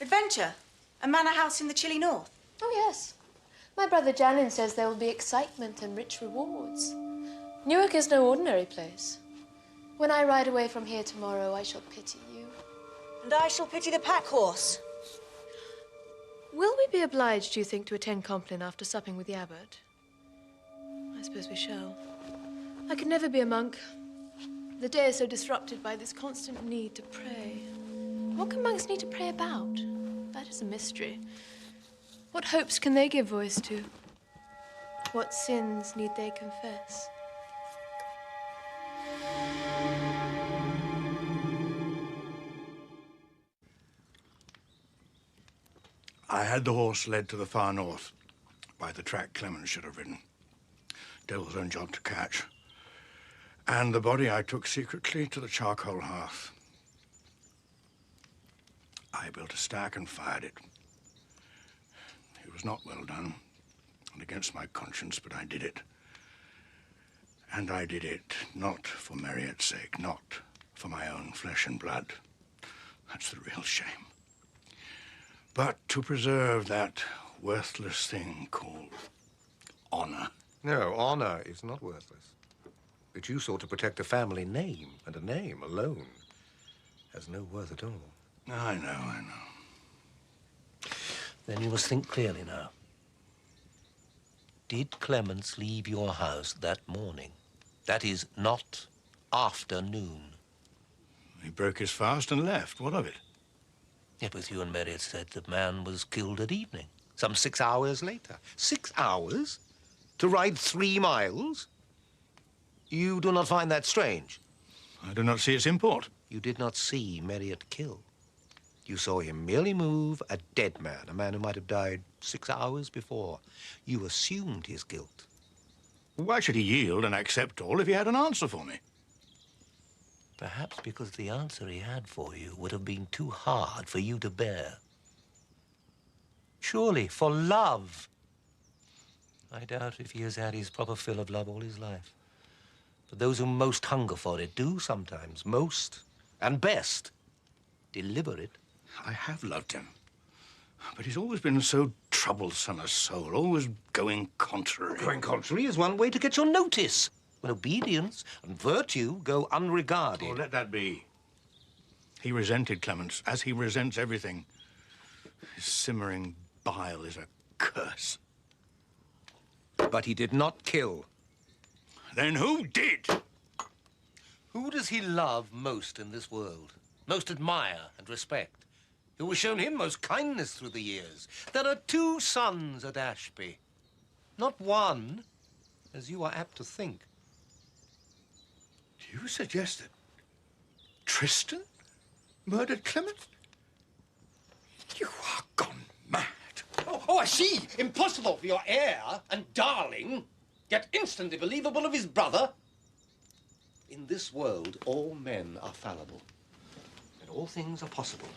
Adventure? A manor house in the chilly north? Oh, yes. My brother Janin says there will be excitement and rich rewards. Newark is no ordinary place. When I ride away from here tomorrow, I shall pity you. And I shall pity the pack horse. Will we be obliged, do you think, to attend Compline after supping with the abbot? I suppose we shall. I could never be a monk. The day is so disrupted by this constant need to pray. What can monks need to pray about? That is a mystery. What hopes can they give voice to? What sins need they confess? I had the horse led to the far north by the track Clemens should have ridden. Devil's own job to catch. And the body I took secretly to the charcoal hearth. I built a stack and fired it. It was not well done, and against my conscience, but I did it. And I did it not for Marriott's sake, not for my own flesh and blood. That's the real shame. But to preserve that worthless thing called honor. No, honor is not worthless. But you sought to protect a family name, and a name alone has no worth at all. I know. Then you must think clearly now. Did Clemens leave your house that morning? That is, not after noon. He broke his fast and left. What of it? Yet both you and Marriott said the man was killed at evening, some 6 hours later. 6 hours? To ride 3 miles? You do not find that strange? I do not see its import. You did not see Merriott kill. You saw him merely move a dead man, a man who might have died 6 hours before. You assumed his guilt. Why should he yield and accept all if he had an answer for me? Perhaps because the answer he had for you would have been too hard for you to bear. Surely, for love. I doubt if he has had his proper fill of love all his life. But those who most hunger for it do sometimes, most and best, deliver it. I have loved him. But he's always been so troublesome a soul, always going contrary. Going contrary is one way to get your notice. When obedience and virtue go unregarded. Oh, let that be. He resented Clemens, as he resents everything. His simmering bile is a curse. But he did not kill. Then who did? Who does he love most in this world? Most admire and respect? Who has shown him most kindness through the years? There are 2 sons at Ashby. Not one, as you are apt to think. Do you suggest that Tristan murdered Clemens? You are gone mad. Oh, I see. Impossible for your heir and darling, yet instantly believable of his brother. In this world, all men are fallible, and all things are possible.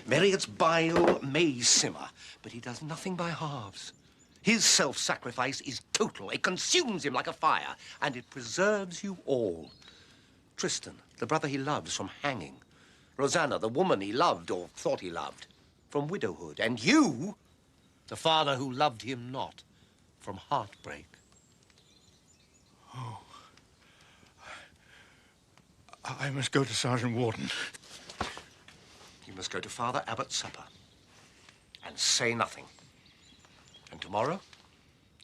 Merriot's bile may simmer, but he does nothing by halves. His self-sacrifice is total. It consumes him like a fire, and it preserves you all. Tristan, the brother he loves, from hanging. Rosanna, the woman he loved, or thought he loved, from widowhood. And you, the father who loved him not, from heartbreak. Oh. I must go to Sergeant Warden. You must go to Father Abbott's supper and say nothing. And tomorrow,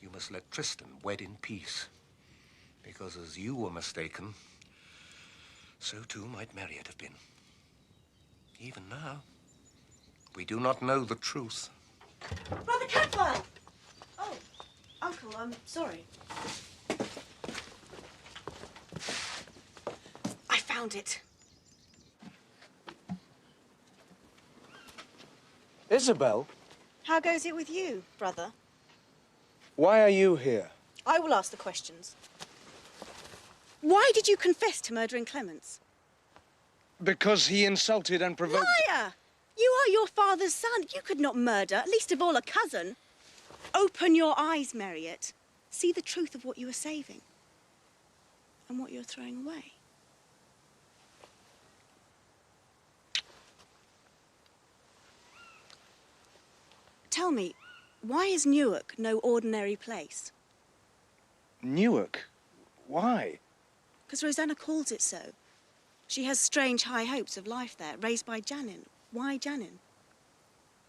you must let Tristan wed in peace. Because as you were mistaken, so too might Merriott have been. Even now, we do not know the truth. Brother Cadfael! Oh, Uncle, I'm sorry. I found it. Isabel, How goes it with you, brother? why are you here? I will ask the questions. Why did you confess to murdering Clemens? Because he insulted and provoked... Liar! You are your father's son. You could not murder, least of all a cousin. Open your eyes, Merriott. See the truth of what you are saving and what you're throwing away. Tell me, why is Newark no ordinary place? Newark? Why? Because Rosanna calls it so. She has strange high hopes of life there, raised by Janin. Why Janin?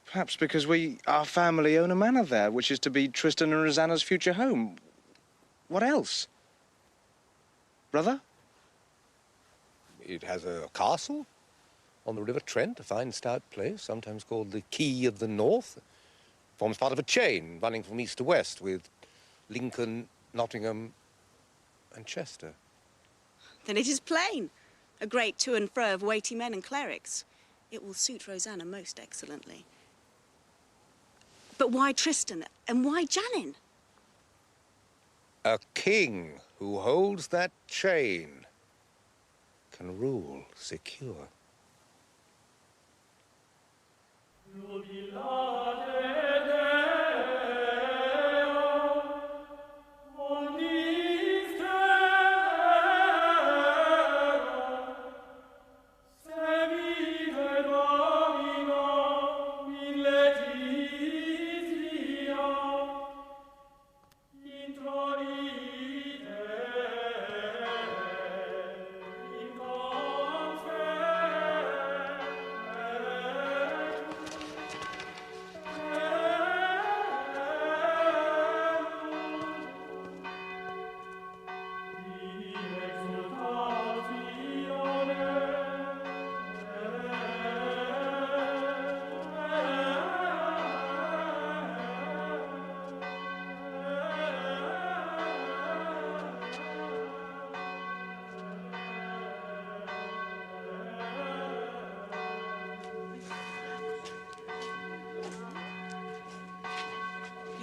Perhaps because our family own a manor there, which is to be Tristan and Rosanna's future home. What else? Brother? It has a castle on the River Trent, a fine stout place, sometimes called the Key of the North. Forms part of a chain running from east to west with Lincoln, Nottingham, and Chester. Then it is plain. A great to and fro of weighty men and clerics. It will suit Rosanna most excellently. But why Tristan and why Janin? A king who holds that chain can rule secure.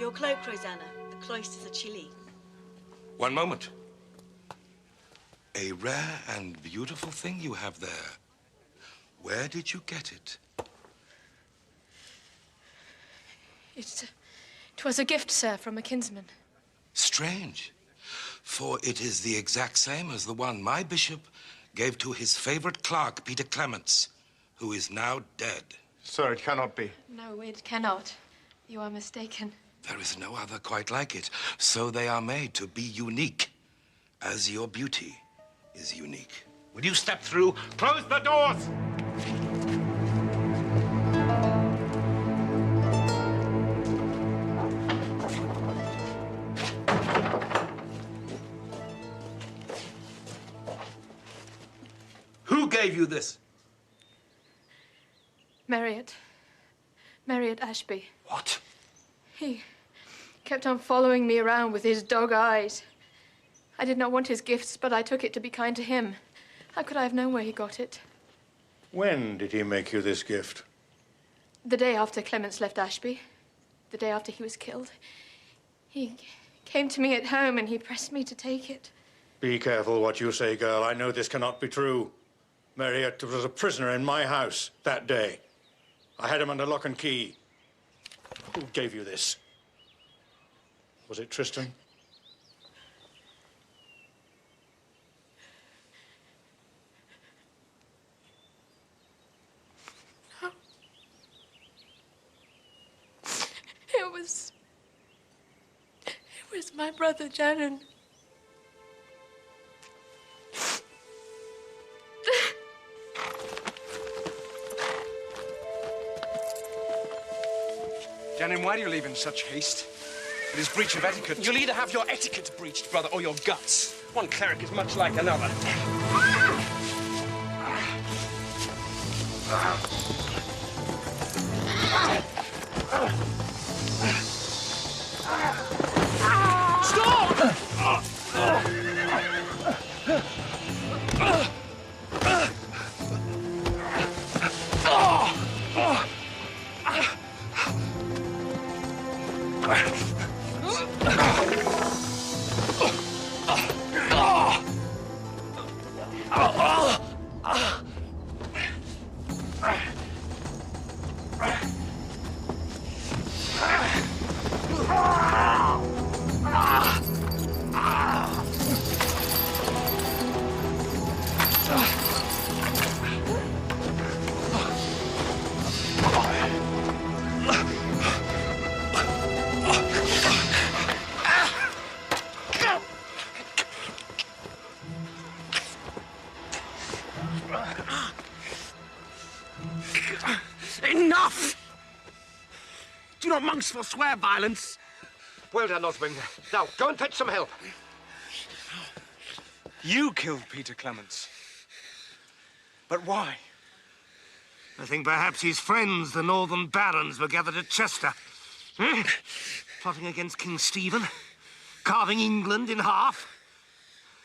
Your cloak, Rosanna. The cloisters are chilly. One moment. A rare and beautiful thing you have there. Where did you get it? It was a gift, sir, from a kinsman. Strange, for it is the exact same as the one my bishop gave to his favorite clerk, Peter Clements, who is now dead. Sir, it cannot be. No, it cannot. You are mistaken. There is no other quite like it, so they are made to be unique, as your beauty is unique. Will you step through? Close the doors! Who gave you this? Marriott Ashby. What? He kept on following me around with his dog eyes. I did not want his gifts, but I took it to be kind to him. How could I have known where he got it? When did he make you this gift? The day after Clements left Ashby. The day after he was killed. He came to me at home and he pressed me to take it. Be careful what you say, girl. I know this cannot be true. Marriott was a prisoner in my house that day. I had him under lock and key. Who gave you this? Was it Tristan? No. It was my brother, Janin. Janin, why do you leave in such haste? It is breach of etiquette. You'll either have your etiquette breached, brother, or your guts. One cleric is much like another. Enough! Do not monks forswear violence? Well done, Osmond. Now, go and fetch some help. You killed Peter Clements. But why? I think perhaps his friends, the northern barons, were gathered at Chester. Plotting against King Stephen, carving England in half.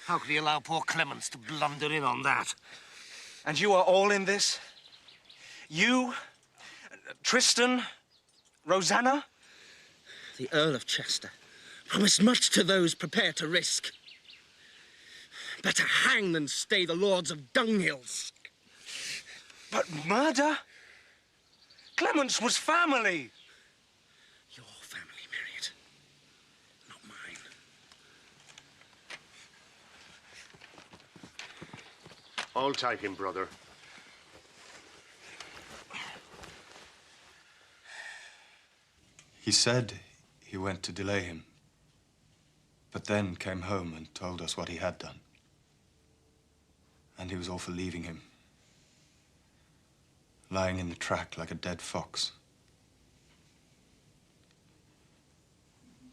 How could he allow poor Clements to blunder in on that? And you are all in this? You, Tristan, Rosanna? The Earl of Chester promised much to those prepared to risk. Better hang than stay the lords of dunghills. But murder? Clements was family. Your family, Marriott, not mine. I'll take him, brother. He said he went to delay him, but then came home and told us what he had done. And he was all for leaving him, lying in the track like a dead fox.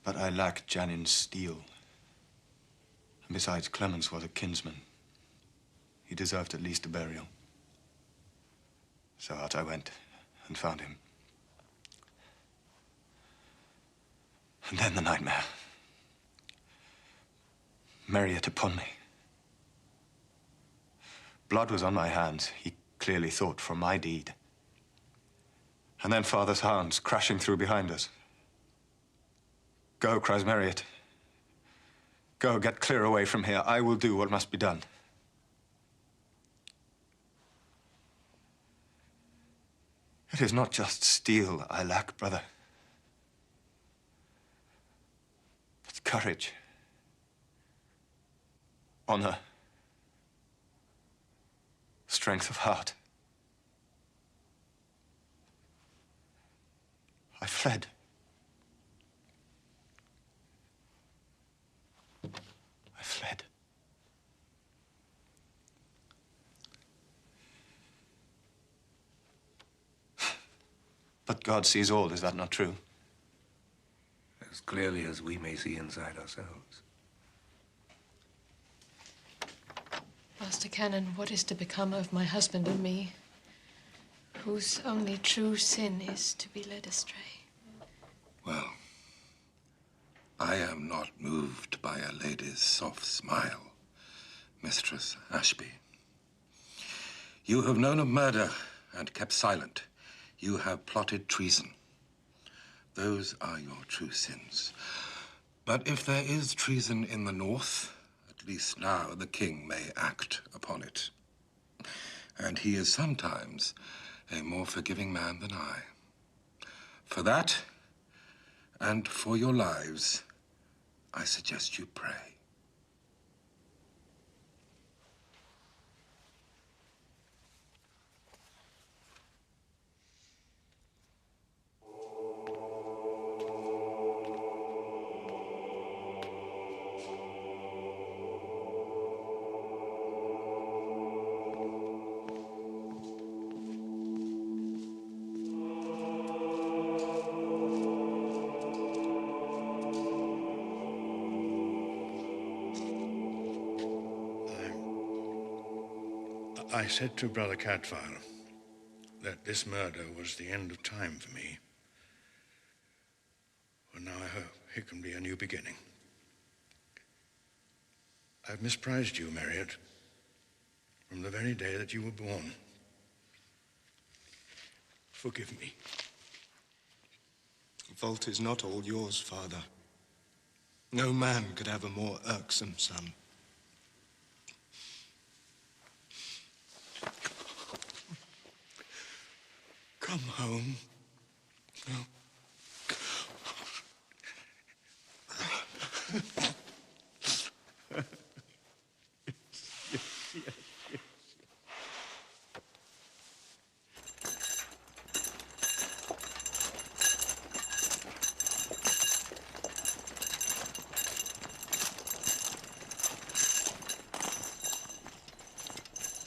But I lacked Janin's steel. And besides, Clements was a kinsman. He deserved at least a burial. So out I went and found him. And then the nightmare. Marriott upon me. Blood was on my hands. He clearly thought for my deed. And then Father's hounds crashing through behind us. Go, cries Marriott. Go, get clear away from here. I will do what must be done. It is not just steel I lack, brother. It's courage, honor, strength of heart. I fled. I fled. But God sees all, is that not true? As clearly as we may see inside ourselves. Master Canon, what is to become of my husband and me, whose only true sin is to be led astray? Well, I am not moved by a lady's soft smile, Mistress Ashby. You have known of murder and kept silent. You have plotted treason. Those are your true sins. But if there is treason in the north, at least now the king may act upon it. And he is sometimes a more forgiving man than I. For that, and for your lives, I suggest you pray. I said to Brother Cadfael that this murder was the end of time for me. Well, now I hope it can be a new beginning. I've misprized you, Marriott, from the very day that you were born. Forgive me. The fault is not all yours, Father. No man could have a more irksome son. Come home. No.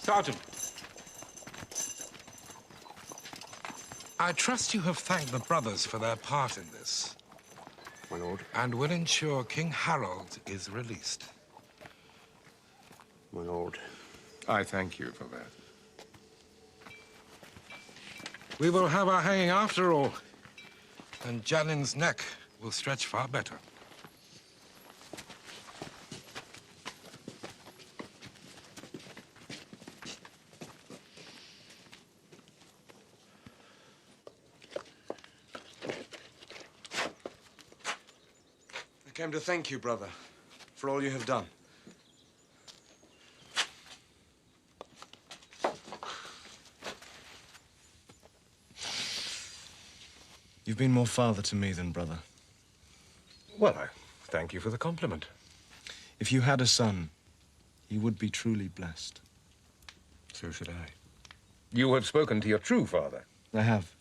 Sergeant. I trust you have thanked the brothers for their part in this. My lord. And will ensure King Harold is released. My lord. I thank you for that. We will have our hanging after all, and Janin's neck will stretch far better. I came to thank you, brother, for all you have done. You've been more father to me than brother. Well, I thank you for the compliment. If you had a son, he would be truly blessed. So should I. You have spoken to your true father. I have.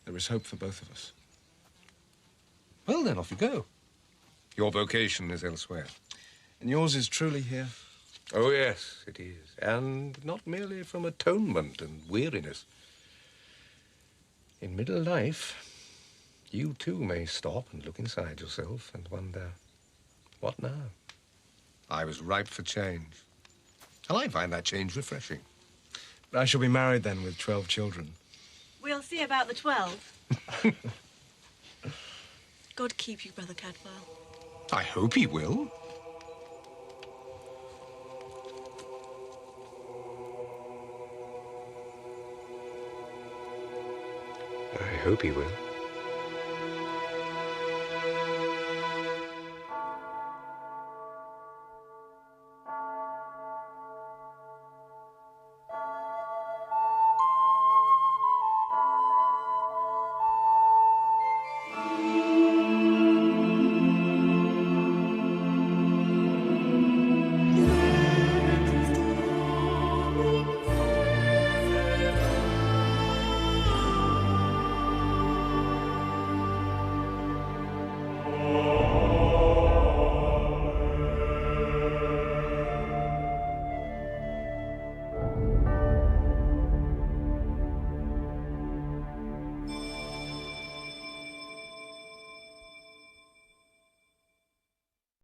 There is hope for both of us. Well, then, off you go. Your vocation is elsewhere. And yours is truly here? Oh, yes, it is. And not merely from atonement and weariness. In middle life, you too may stop and look inside yourself and wonder, what now? I was ripe for change. And I find that change refreshing. I shall be married then with 12 children. We'll see about the 12. God keep you, Brother Cadfael. I hope he will. I hope he will.